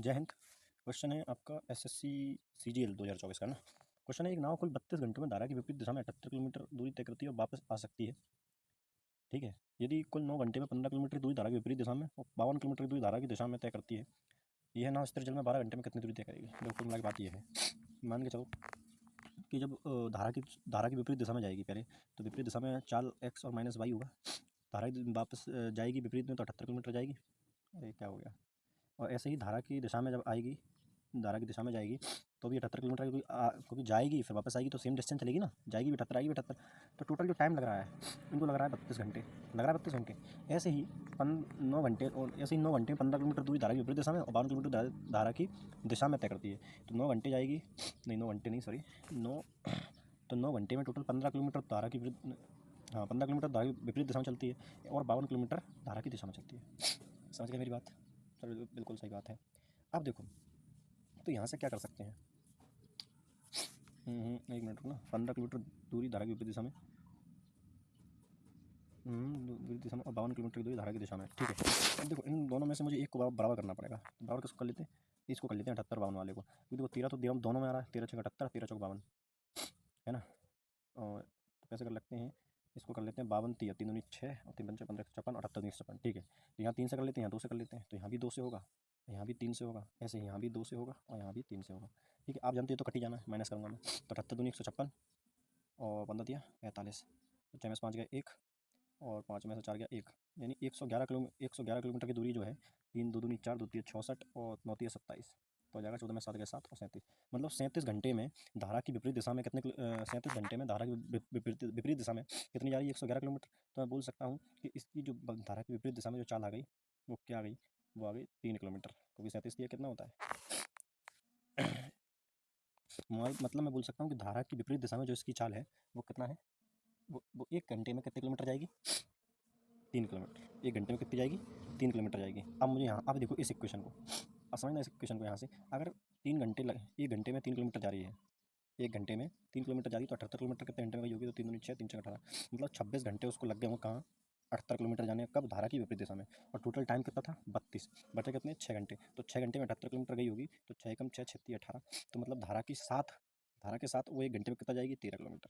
जय हिंद। क्वेश्चन है आपका एसएससी सीजीएल 2024 का ना। क्वेश्चन है, एक नाव कुल 32 घंटों में धारा की विपरीत दिशा में 78 किलोमीटर दूरी तय करती है और वापस आ सकती है। ठीक है, यदि कुल 9 घंटे में 15 किलोमीटर दूरी धारा की विपरीत दिशा में और 52 किलोमीटर दूरी धारा की दिशा में तय करती है, यह नाव स्थिर जल में 12 घंटे में कितनी दूरी तय करेगी। देखो, कुल मिला के बात यह है, मान के चलो कि जब धारा की विपरीत दिशा में जाएगी पहले, तो विपरीत दिशा में चाल एक्स और माइनस वाई होगा। धारा वापस जाएगी विपरीत में तो 78 किलोमीटर जाएगी। अरे क्या हो गया। और ऐसे ही धारा की दिशा में जब आएगी, धारा की दिशा में जाएगी तो भी 78 किलोमीटर क्योंकि जाएगी फिर वापस आएगी तो सेम डिस्टेंस चलेगी ना, जाएगी भी 78 आएगी भी 78। तो टोटल जो टाइम लग रहा है इनको लग रहा है 32 घंटे, लग रहा है 32 घंटे। ऐसे ही 9 घंटे, और ऐसे ही 9 घंटे में 15 किलोमीटर दूरी धारा की विपरीत दिशा में और 52 किलोमीटर धारा की दिशा में तय करती है। तो 9 घंटे जाएगी, नहीं 9 घंटे नहीं, सॉरी 9, तो 9 घंटे में टोटल 15 किलोमीटर धारा की विपरीत, हाँ 15 किलोमीटर धारा की विपरीत दिशा में चलती है और 52 किलोमीटर धारा की दिशा में चलती है। समझ गए मेरी बात? चलो बिल्कुल सही बात है। अब देखो, तो यहाँ से क्या कर सकते हैं, एक मिनट रुकना। 15 किलोमीटर दूरी धारा की विपरीत दिशा में, विपरीत दिशा में और 52 किलोमीटर की दूरी धारा की दिशा में। ठीक है, अब देखो इन दोनों में से मुझे एक को बराबर करना पड़ेगा। तो बराबर किसको कर लेते हैं, इसको कर लेते हैं 78 52 वाले को, क्योंकि देखो 13 तो दोनों में आ रहा है, 13 6 78, 13 चौक 52 है ना। और तो कैसे कर लगते हैं, इसको कर लेते हैं 52 3 3 दूनी 6 और 3 पंचे 15 56 और 78 56। ठीक है, तो यहाँ 3 से कर लेते हैं, यहाँ 2 से कर लेते हैं, तो यहाँ भी 2 से होगा, यहाँ भी 3 से होगा, ऐसे यहाँ भी 2 से होगा और यहाँ भी 3 से होगा। ठीक है, आप जानते हैं तो कट ही जाना है, माइनस करूँगा मैं। तो 78 दूनी 156 और 15 दिया 45, तो 6 में से 5 गया 1 और 5 में से 4 गया 1, यानी 111 किलोमीटर की दूरी जो है, 3 2 दूनी 4 2 3 66 और 9 3 27, तो हो जाएगा 14 में 7 गया 7 और 37। मतलब 37 घंटे में धारा की विपरीत दिशा में कितने 37 घंटे में धारा की विपरीत दिशा में कितनी जा रही है, 111 किलोमीटर। तो मैं बोल सकता हूँ कि इसकी जो धारा की विपरीत दिशा में जो चाल आ गई वो क्या आ गई, वो आ गई 3 किलोमीटर, क्योंकि 37 दिया कितना होता है। मतलब मैं बोल सकता हूँ कि धारा की विपरीत दिशा में जो इसकी चाल है वो कितना है, वो 1 घंटे में कितने किलोमीटर जाएगी, 3 किलोमीटर। 1 घंटे में कितनी जाएगी, 3 किलोमीटर जाएगी। अब मुझे यहाँ, अब देखो इस इक्वेशन को, अब समझना इस इक्वेशन को। यहाँ से अगर 3 घंटे 1 घंटे में 3 किलोमीटर जा रही है, 1 घंटे में 3 किलोमीटर जा रही है, तो 78 किलोमीटर कितने घंटे में गई होगी, तो 3 दूनी 6 3 6 18, मतलब 26 घंटे उसको लग गए होंगे कहाँ, 78 किलोमीटर जाने, कब, धारा की विपरीत दिशा में। और टोटल टाइम कितना था, 32, बचे कितने 6 घंटे। तो 6 घंटे में 78 किलोमीटर गई होगी, तो 6 कम 6 6 18, तो मतलब धारा के साथ वो 1 घंटे में कितना जाएगी, 13 किलोमीटर।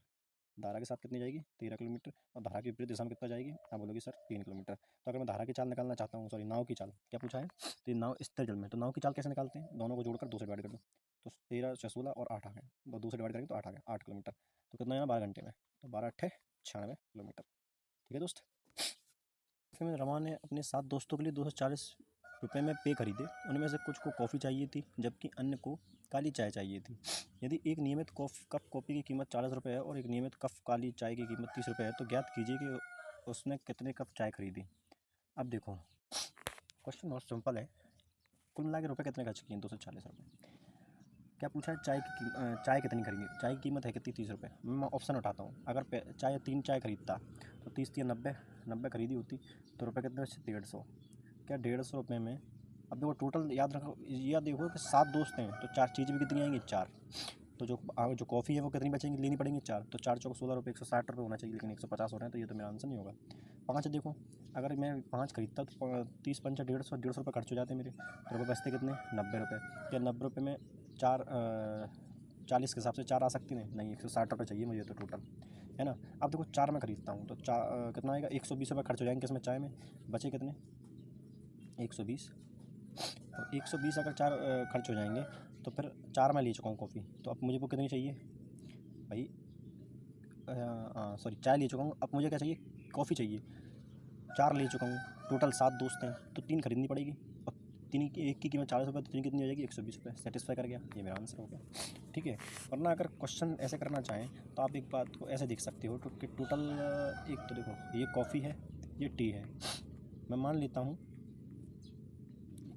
धारा के साथ कितनी जाएगी, 13 किलोमीटर। और धारा की विपरीत दिशा में कितना जाएगी, आप बोलोगे सर 3 किलोमीटर। तो अगर मैं धारा की चाल निकालना चाहता हूँ, सॉरी नाव की चाल, क्या पूछा है, तो ये नाव स्थिर जल में, तो नाव की चाल कैसे निकालते हैं, दोनों को जोड़कर 2 से डिवाइड कर दो, तो 13 6 16 और 8 आ गए, तो 2 से डिवाइड करेंगे तो 8 आ गया, 8 किलोमीटर। तो कितना है ना, 12 घंटे में, तो 12 8 96 किलोमीटर। ठीक है दोस्त। फिर मैं रवा ने अपने 7 दोस्तों के लिए 240 रुपये में पे खरीदे। उनमें से कुछ को कॉफ़ी चाहिए थी जबकि अन्य को काली चाय चाहिए थी। यदि एक नियमित कप कॉफ़ी की कीमत 40 रुपये है और एक नियमित कप काली चाय की कीमत 30 रुपये है, तो ज्ञात कीजिए कि उसने कितने कप चाय खरीदी। अब देखो, क्वेश्चन बहुत सिंपल है। कुल मिला के रुपये कितने खर्च किए, 240 रुपये। क्या पूछा है, चाय कितनी खरीदी, चाय की कीमत है कितनी, 30 रुपये। मैं ऑप्शन उठाता हूँ, अगर चाय 3 चाय खरीदता तो 30 3 90 खरीदी होती, तो रुपये कितने बचे, 150। क्या 150 रुपये में, अब देखो टोटल याद रखो, याद देखो कि 7 दोस्त हैं, तो 4 चीज़ें भी कितनी आएंगी, 4। तो जो कॉफ़ी है वो कितनी बचेंगी, लेनी पड़ेंगी 4, तो 4 चौक 16 रुपये, 160 रुपये होना चाहिए, लेकिन 150 हो रहे हैं, तो ये तो मेरा आंसर नहीं होगा। 5 देखो, अगर मैं 5 खरीदता तो 30 पंचा 150 रुपये खर्च हो जाते मेरे, तो रुपये बचते कितने, 90 रुपये। क्या 90 रुपये में 4 40 के हिसाब से 4 आ सकती नहीं, 160 रुपये चाहिए मुझे तो टोटल, है ना। अब देखो 4 मैं खरीदता हूँ तो कितना आएगा, 120 रुपये खर्च हो जाएंगे, किसमें, चाय में। बचे कितने, 120। तो 120 अगर 4 खर्च हो जाएंगे, तो फिर 4 मैं ले चुका हूँ कॉफ़ी, तो अब मुझे वो कितनी चाहिए भाई, सॉरी चाय ले चुका हूँ, अब मुझे क्या चाहिए, कॉफ़ी चाहिए। 4 ले चुका हूँ, टोटल 7 दोस्त हैं, तो 3 खरीदनी पड़ेगी, और तीन की, एक की कीमत 40 रुपये, तो 3 कितनी हो जाएगी, 120 रुपये। सेटिस्फाई कर गया, ये मेरा आंसर हो गया। ठीक है, वरना अगर क्वेश्चन ऐसे करना चाहें तो आप एक बात को ऐसे देख सकते हो कि टोटल, एक तो देखो ये कॉफ़ी है, ये टी है। मैं मान लेता हूँ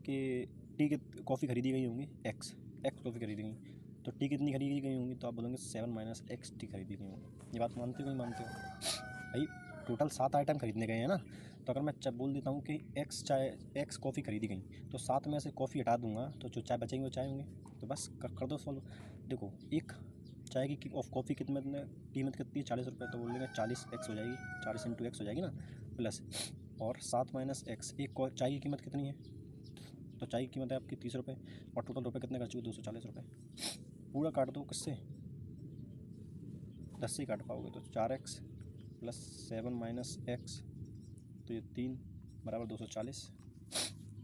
कि टी की कॉफ़ी खरीदी गई होंगी एक्स कॉफ़ी खरीदी गई, तो टी कितनी खरीदी गई होंगी, तो आप बोलेंगे 7 - x टी खरीदी गई होंगी। ये बात मानते हो नहीं मानते हो भाई, टोटल 7 आइटम खरीदने गए हैं ना। तो अगर मैं बोल देता हूँ कि एक्स कॉफ़ी खरीदी गई, तो 7 में से कॉफ़ी हटा दूंगा, तो जो चाय बचेंगे वो चाय होंगे। तो बस कर दो सॉल्व। देखो एक चाय की कॉफ़ी कितने में कीमत कितनी है, 40 रुपये, तो बोलेंगे 40 एक्स हो जाएगी, 40 × x हो जाएगी ना, प्लस और 7 - x, एक चाय की कीमत कितनी है, तो चाय की कीमत है आपकी 30 रुपये और टोटल रुपये कितने खर्च हुए 240 रुपये। पूरा काट दो किससे, 10 से काट पाओगे तो 4x प्लस 7 माइनस x, तो ये 3 बराबर 240।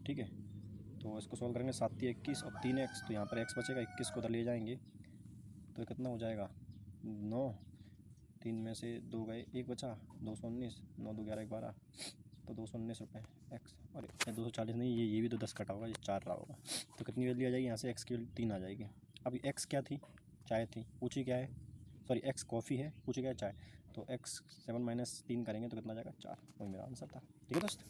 ठीक है, तो इसको सॉल्व करेंगे 7 3 21 और 3x, तो यहाँ पर x बचेगा, 21 को उधर ले जाएंगे तो कितना हो जाएगा 9, 3 में से 2 गए, 1 बचा, 219, 9 2 11 12, तो 219 रुपये एक्स। और 240 नहीं, ये भी तो 10 कटा होगा, ये 4 रहा होगा, तो कितनी वैल्यू आ जाएगी यहाँ से, एक्स की वैल्यू 3 आ जाएगी। अब एक्स क्या थी, चाय थी, पूछी क्या है, सॉरी एक्स कॉफ़ी है, पूछी क्या है चाय, तो एक्स 7 माइनस 3 करेंगे तो कितना आ जाएगा 4, वही मेरा आंसर था। ठीक है दोस्त,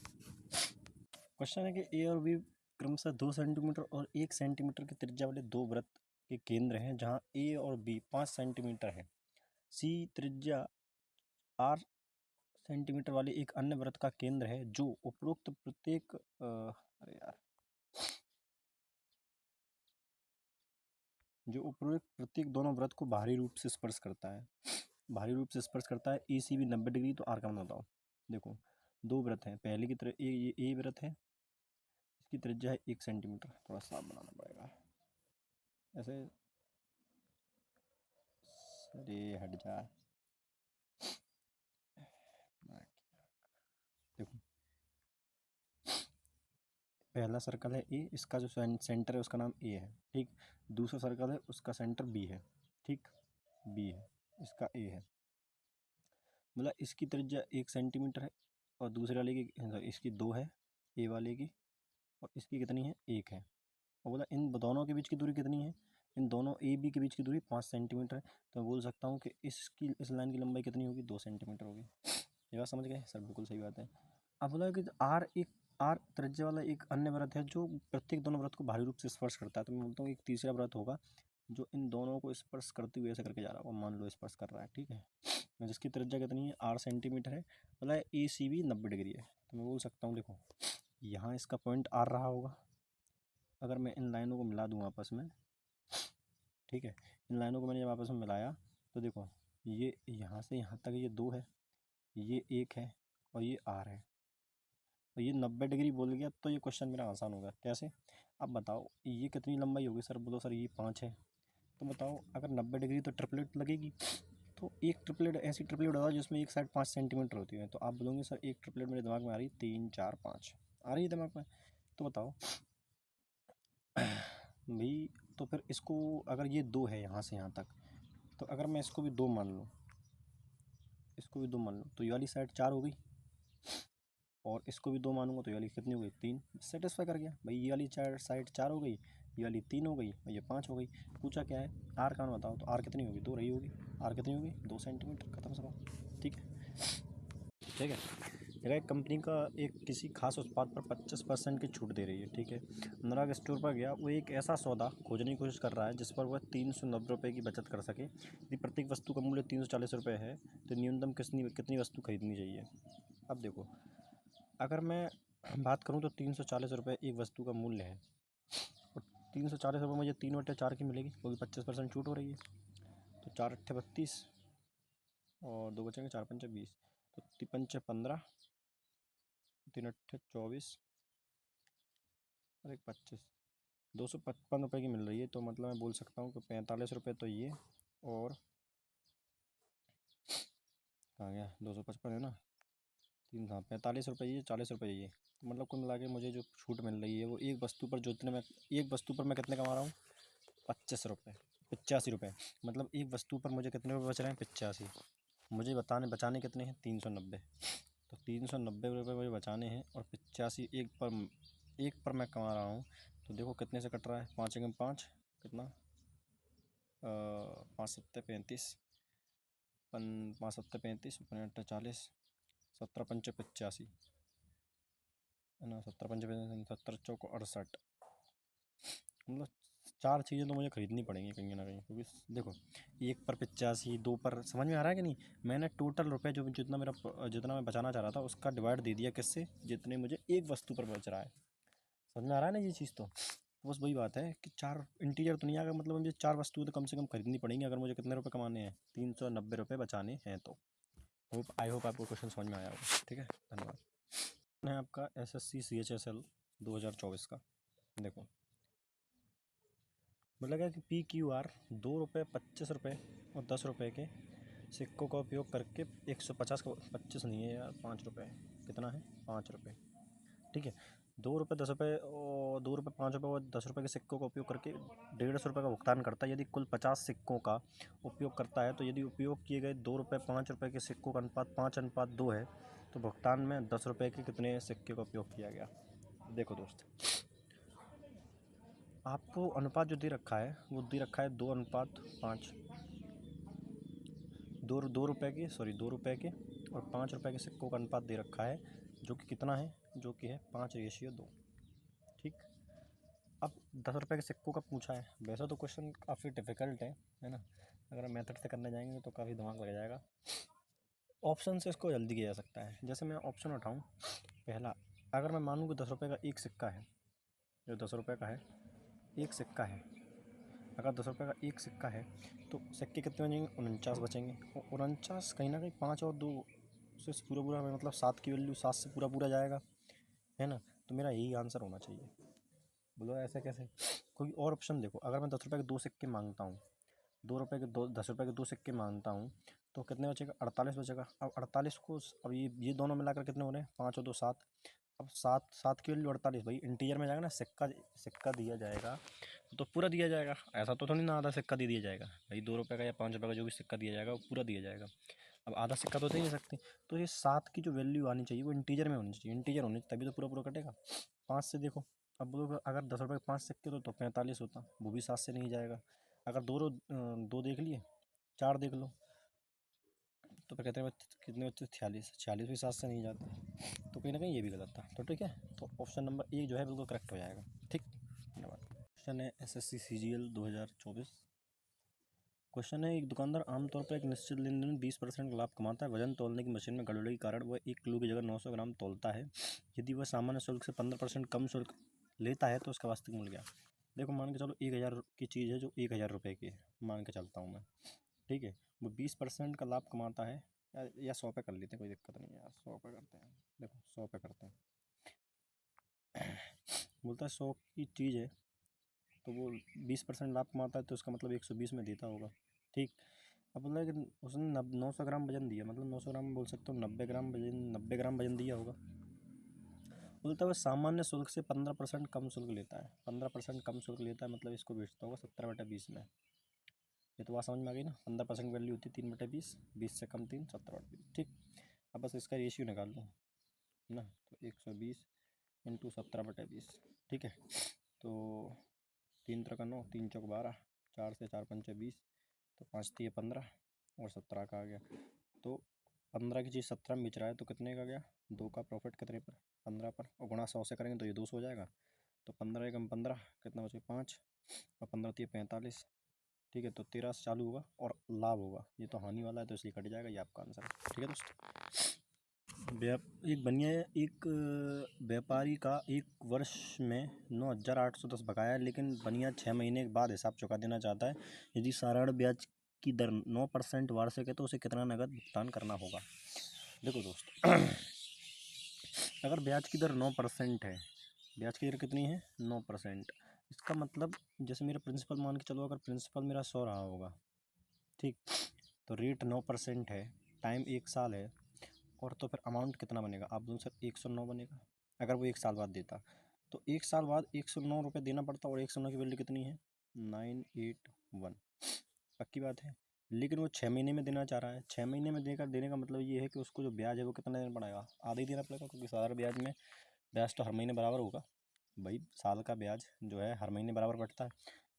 क्वेश्चन है कि ए और बी क्रमशः 2 सेंटीमीटर और 1 सेंटीमीटर की त्रिज्या वाले दो वृत्त के केंद्र हैं, जहाँ ए और बी 5 सेंटीमीटर है। सी त्रिज्या r सेंटीमीटर वाले एक अन्य वृत्त का केंद्र है जो उपरोक्त प्रत्येक अरे यार जो उपरोक्त प्रत्येक दोनों वृत्त को बाहरी रूप से स्पर्श करता है। बाहरी रूप से स्पर्श करता है, ए सी भी 90 डिग्री, तो आर का मान बताओ। देखो दो वृत्त हैं, पहले की तरह ये ए वृत्त है, इसकी त्रिज्या है 1 सेंटीमीटर, थोड़ा साफ बनाना पड़ेगा ऐसे, अरे हट जा। देखो पहला सर्कल है ए, इसका जो सेंटर है उसका नाम ए है, ठीक। दूसरा सर्कल है उसका सेंटर बी है, ठीक, बी है, इसका ए है, मतलब इसकी त्रिज्या 1 सेंटीमीटर है और दूसरे वाले की इसकी 2 है, ए वाले की, और इसकी कितनी है 1 है। और बोला इन दोनों के बीच की दूरी कितनी है, इन दोनों ए बी के बीच की दूरी 5 सेंटीमीटर है, तो मैं बोल सकता हूँ कि इस लाइन की लंबाई कितनी होगी, 2 सेंटीमीटर होगी। ये बात समझ गए सर, बिल्कुल सही बात है। अब बोला कि आर त्रिज्या वाला एक अन्य वृत्त है जो प्रत्येक दोनों वृत्त को भारी रूप से स्पर्श करता है, तो मैं बोलता हूँ एक तीसरा वृत्त होगा जो इन दोनों को स्पर्श करते हुए ऐसे करके जा रहा होगा, मान लो स्पर्श कर रहा है, ठीक है, जिसकी त्रिज्या कितनी है 8 सेंटीमीटर है, मतलब ए सी बी 90 डिग्री है, तो मैं बोल सकता हूँ देखो यहाँ इसका पॉइंट आर रहा होगा, अगर मैं इन लाइनों को मिला दूँ आपस में, ठीक है, इन लाइनों को मैंने जब आपस में मिलाया तो देखो ये यहाँ से यहाँ तक ये 2 है, ये 1 है और ये आर है, और ये 90 डिग्री बोल गया तो ये क्वेश्चन मेरा आसान होगा। कैसे, अब बताओ ये कितनी लंबाई होगी, सर बोलो सर ये 5 है, तो बताओ अगर 90 डिग्री तो ट्रिपलेट लगेगी, तो एक ट्रिपलेट ऐसी ट्रिपलेट होगा जिसमें एक साइड 5 सेंटीमीटर होती है, तो आप बोलोगे सर एक ट्रिपलेट मेरे दिमाग में आ रही है 3 4 5 आ रही है दिमाग में, तो बताओ भाई, तो फिर इसको अगर ये 2 है यहाँ से यहाँ तक, तो अगर मैं इसको भी 2 मान लूँ, इसको भी 2 मान लूँ, तो ये वाली साइड 4 हो गई, और इसको भी 2 मानूंगा तो ये वाली कितनी हो गई 3, सेटिस्फाई कर गया भाई, ये वाली साइड 4 हो गई, ये वाली 3 हो गई और ये 5 हो गई। पूछा क्या है आर का मान बताओ, तो आर कितनी होगी 2 रही होगी, आर कितनी होगी 2 सेंटीमीटर, खत्म सवाल। ठीक है, ठीक है, मेरा एक कंपनी का एक किसी खास उत्पाद पर 25% की छूट दे रही है, ठीक है। अनुराग स्टोर पर गया, वो एक ऐसा सौदा खोजने की कोशिश कर रहा है जिस पर वह 390 रुपये की बचत कर सके। यदि प्रत्येक वस्तु का मूल्य 340 रुपये है तो न्यूनतम कितनी वस्तु खरीदनी चाहिए। अब देखो अगर मैं बात करूँ तो 340 रुपये एक वस्तु का मूल्य है, और 340 रुपये मुझे 3/4 की मिलेगी, क्योंकि 25% छूट हो रही है, तो 4 अट्ठे 32 और 2 बचेंगे, 4 पंचे 20, तो 5 15, 3 अट्ठे 24 और 1 25, 255 रुपये की मिल रही है, तो मतलब मैं बोल सकता हूँ कि 45 रुपये तो ये, और कहाँ गया 255 है ना, 3 था 45 रुपये ये, 40 रुपये ये, तो मतलब कुल मिला के मुझे जो छूट मिल रही है वो एक वस्तु पर एक वस्तु पर मैं कितने कमा रहा हूँ 25 रुपये, 85 रुपये, मतलब एक वस्तु पर मुझे कितने रुपये बच रहे हैं 85, मुझे बचाने कितने हैं 390, तो 390 रुपये मुझे बचाने हैं, और 85 एक पर मैं कमा रहा हूँ, तो देखो कितने से कट रहा है, 5 एकम 5 कितना 5 सत्ते 35, 5 सत्ते 35, 5 40, 17 पंचे 85 है ना, 17 पंचे 70 चौको 68, मतलब 4 चीज़ें तो मुझे खरीदनी पड़ेंगी कहीं ना कहीं, क्योंकि देखो एक पर 85, 2 पर, समझ में आ रहा है कि नहीं, मैंने टोटल रुपए जो जितना मैं बचाना चाह रहा था उसका डिवाइड दे दिया किससे, जितने मुझे एक वस्तु पर बच रहा है। समझ में आ रहा है ना ये चीज़, तो बस वही बात है कि 4 इंटीरियर दुनिया का मतलब मुझे 4 वस्तुएं तो कम से कम खरीदनी पड़ेंगी अगर मुझे कितने रुपए कमाने हैं, 390 रुपये बचाने हैं। तो आई होप आपको क्वेश्चन समझ में आया होगा। ठीक है, धन्यवाद। है आपका SSC CHSL 2024 का। देखो बोलेगा कि PQR 2 रुपये, 25 रुपये और 10 रुपये के सिक्कों का उपयोग करके 150 का, 25 नहीं है यार, 5 रुपये, कितना है, 5 रुपये, ठीक है। 2 रुपये, 10 रुपये और 2 रुपये, 5 रुपये और 10 रुपये के सिक्कों का उपयोग करके 150 रुपये का भुगतान करता है। यदि कुल 50 सिक्कों का उपयोग करता है तो यदि उपयोग किए गए 2 रुपये, 5 रुपये के सिक्कों का अनुपात 5:2 है तो भुगतान में 10 रुपये के कितने सिक्के का उपयोग किया गया। देखो दोस्त, आपको अनुपात जो दे रखा है वो दे रखा है 2:5। 2 रुपये के और 5 रुपये के सिक्कों का अनुपात दे रखा है जो कि कितना है, जो कि है 5:2। ठीक। अब 10 रुपये के सिक्कों का पूछा है। वैसा तो क्वेश्चन काफ़ी डिफ़िकल्ट है ना। अगर हम मेथड से करने जाएंगे तो काफ़ी दिमाग लग जाएगा। ऑप्शन से इसको जल्दी किया जा सकता है। जैसे मैं ऑप्शन उठाऊँ, पहला, अगर मैं मानूँ कि 10 रुपये का एक सिक्का है, जो 10 रुपये का है एक सिक्का है, अगर 10 रुपये का एक सिक्का है तो सिक्के कितने बचेंगे, 49 बचेंगे। और 49 कहीं ना कहीं 5 और 2 से पूरा पूरा मतलब 7 की वैल्यू 7 से पूरा पूरा जाएगा, है ना। तो मेरा यही आंसर होना चाहिए। बोलो ऐसे कैसे, कोई और ऑप्शन देखो। अगर मैं 10 रुपये के 2 सिक्के मांगता हूँ, 10 रुपये के 2 सिक्के मांगता हूँ तो कितने बचेगा, 48 बचेगा। अब 48 को अब ये दोनों मिलाकर कितने हो रहे हैं, 5 और 2 7। अब 7 की वैल्यू 48, भाई इंटीजर में जाएगा ना, सिक्का सिक्का दिया जाएगा तो पूरा दिया जाएगा। ऐसा तो थोड़ी ना आधा सिक्का दे दिया जाएगा भाई। 2 रुपये का या 5 रुपये का जो भी सिक्का दिया जाएगा वो पूरा दिया जाएगा। अब आधा सिक्का तो दे नहीं सकते। तो ये 7 की जो वैल्यू आनी चाहिए वो इंटीजर में होनी चाहिए। इंटीजर होनी चाहिए तभी तो पूरा पूरा कटेगा। 5 से देखो, अब बोलो अगर 10 रुपये के 5 सिक्के तो 45 होता, वो भी 7 से नहीं जाएगा। अगर दो देख लिए, 4 देख लो तो फिर कहते हैं कितने बच्चे, 46, 46 भी 7 से नहीं जाते। तो कहीं ना कहीं ये भी गलत था। तो ठीक है, तो ऑप्शन नंबर 1 जो है बिल्कुल करेक्ट हो जाएगा। ठीक, धन्यवाद। क्वेश्चन है SSC CGL 2024। क्वेश्चन है, एक दुकानदार आमतौर पर एक निश्चित लेन देन में 20% लाभ कमाता है। वजन तौलने की मशीन में गड़बड़ी के कारण वह 1 किलो की जगह 900 ग्राम तौलता है। यदि वह सामान्य शुल्क से 15% कम शुल्क लेता है तो उसका वास्तविक मूल्य क्या। देखो मान के चलो 1000 की चीज़ है जो 1000 रुपये की है, मान के चलता हूँ मैं, ठीक है। वो 20% का लाभ कमाता है, या 100 पे कर लेते हैं, कोई दिक्कत नहीं है यार, 100 पे करते हैं। देखो 100 पे करते हैं। बोलता है 100 की चीज़ है तो वो 20% लाभ कमाता है तो उसका मतलब 120 में देता होगा। ठीक। अब बोला कि उसने 900 ग्राम वजन दिया, मतलब 900 ग्राम बोल सकते हो, 90 ग्राम वजन दिया होगा। बोलता है वह सामान्य शुल्क से 15% कम शुल्क लेता है। 15% कम शुल्क लेता है मतलब इसको बेचता होगा 17/20 में। ये तो बात समझ में आ गई ना। 15% वैल्यू होती है 3/20, 20 से कम 3, 17/20। ठीक। अब बस इसका रेशियो निकाल लो ना, तो 120 इंटू 17/20। ठीक है, तो 3 3 9, 3 चौक 12, 4 से 4 पंचे 20, तो 5 3 15 और 17 का आ गया। तो 15 की चीज़ 17 में बेच रहा है तो कितने का गया, 2 का प्रॉफिट कितने पर, 15 पर। और गुणा 100 से करेंगे तो ये 200 हो जाएगा। तो 15 एकम 15, कितना बचे 5, और 15 3 45। ठीक है, तो 13 से चालू होगा और लाभ होगा। ये तो हानि वाला है तो इसलिए कट जाएगा। ये आपका आंसर है। ठीक है दोस्तों, एक व्यापारी का एक वर्ष में 9,810 बकाया है, लेकिन बनिया 6 महीने के बाद हिसाब चुका देना चाहता है। यदि साधारण ब्याज की दर 9% वार्षिक है तो उसे कितना नकद भुगतान करना होगा। देखो दोस्त, अगर ब्याज की दर 9% है, ब्याज की दर कितनी है, 9%, इसका मतलब जैसे मेरा प्रिंसिपल मान के चलो, अगर प्रिंसिपल मेरा 100 रहा होगा, ठीक, तो रेट 9% है, टाइम 1 साल है, और तो फिर अमाउंट कितना बनेगा, आप बोल सर 109 बनेगा। अगर वो 1 साल बाद देता तो 1 साल बाद 109 रुपये देना पड़ता, और 109 की वैल्यू कितनी है, 981। पक्की बात है। लेकिन वो 6 महीने में देना चाह रहा है। 6 महीने में देकर देने का मतलब ये है कि उसको जो ब्याज है वो कितना देना पड़ेगा, आधा ही देना पड़ेगा, क्योंकि साधारण ब्याज में ब्याज तो हर महीने बराबर होगा भाई। साल का ब्याज जो है हर महीने बराबर बढ़ता है।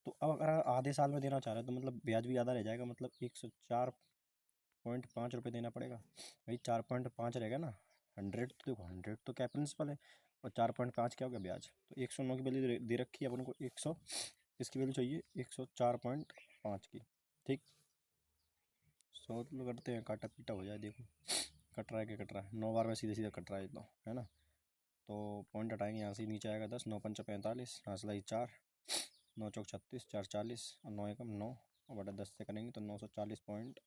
तो अब अगर आधे साल में देना चाह रहे हैं तो मतलब ब्याज भी आधा रह जाएगा, मतलब 104.5 रुपये देना पड़ेगा भाई। 4.5 रहेगा ना, 100 तो देखो 100 तो क्या प्रिंसिपल है, और 4.5 क्या हो गया ब्याज। तो 109 की वैल्यू दे रखी है अपन को, 100, इसकी वैल्यू चाहिए 104.5 की। ठीक, 100 तो करते हैं, काटा पीटा हो जाए। देखो कट रहा है, क्या कट रहा है, 9 बार में सीधे सीधे कट रहा है तो, है ना। तो पॉइंट हटाएंगे यहाँ से, नीचे आएगा 10, 9 पंचा 45, हासिल 4, 9 चौक 36, 4 40, और 9 एकम 9, और बटा 10 से करेंगे तो 940 पॉइंट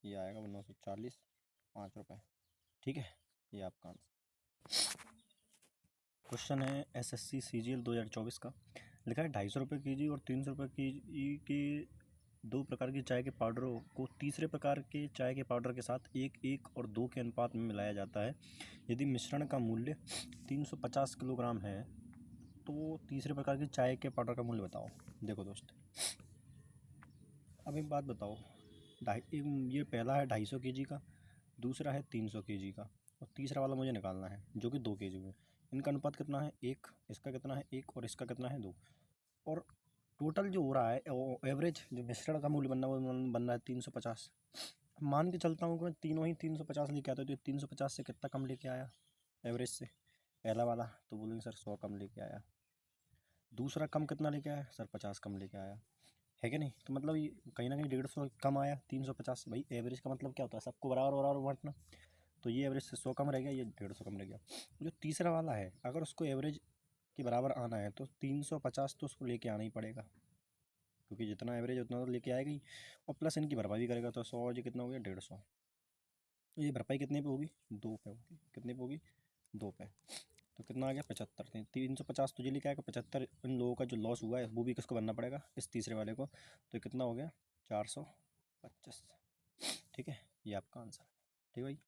ये आएगा, वो 940, 5 रुपये। ठीक है, ये आपका आंसर। क्वेश्चन है SSC CGL 2024 का। लिखा है 250 रुपये के और 300 रुपये के दो प्रकार की चाय के पाउडरों को तीसरे प्रकार के चाय के पाउडर के साथ 1:1 और 2 के अनुपात में मिलाया जाता है। यदि मिश्रण का मूल्य 350 किलोग्राम है तो तीसरे प्रकार की चाय के पाउडर का मूल्य बताओ। देखो दोस्त, अब एक बात बताओ, ये पहला है 250 kg का, दूसरा है 300 kg का, और तीसरा वाला मुझे निकालना है जो कि 2 kg में। इनका अनुपात कितना है? 1, इसका कितना है? 1, और इसका कितना है? 2। और टोटल जो हो रहा है एवरेज जो मिश्रण का मूल्य बनना वो बन रहा है 350। मान के चलता हूँ कि मैं तीनों ही 350 लेके आता हूँ, तो 350 से कितना कम लेके आया एवरेज से? पहला वाला तो बोलेंगे सर 100 कम लेके आया। दूसरा कम कितना लेके आया सर? 50 कम लेके आया, है कि नहीं? तो मतलब ये कहीं ना कहीं 150 कम आया 350 से। भाई एवरेज का मतलब क्या होता है? सबको बराबर बराबर बांटना। तो ये एवरेज से 100 कम रह गया, ये 150 कम रह गया। जो तीसरा वाला है अगर उसको एवरेज के बराबर आना है तो 350 तो उसको लेके आना ही पड़ेगा, क्योंकि जितना एवरेज उतना तो लेके आएगा ही, और प्लस इनकी भरपाई भी करेगा। तो 100 और ये कितना हो गया? 150। ये भरपाई कितने पे होगी? 2 पे होगी। कितने पे होगी? 2 पे। तो कितना आ गया? 75। 350 तुझे लेके आएगा, 75 इन लोगों का जो लॉस हुआ है वो भी किसको बनना पड़ेगा? इस तीसरे वाले को। तो कितना हो गया? 425। ठीक है, ये आपका आंसर। ठीक है भाई।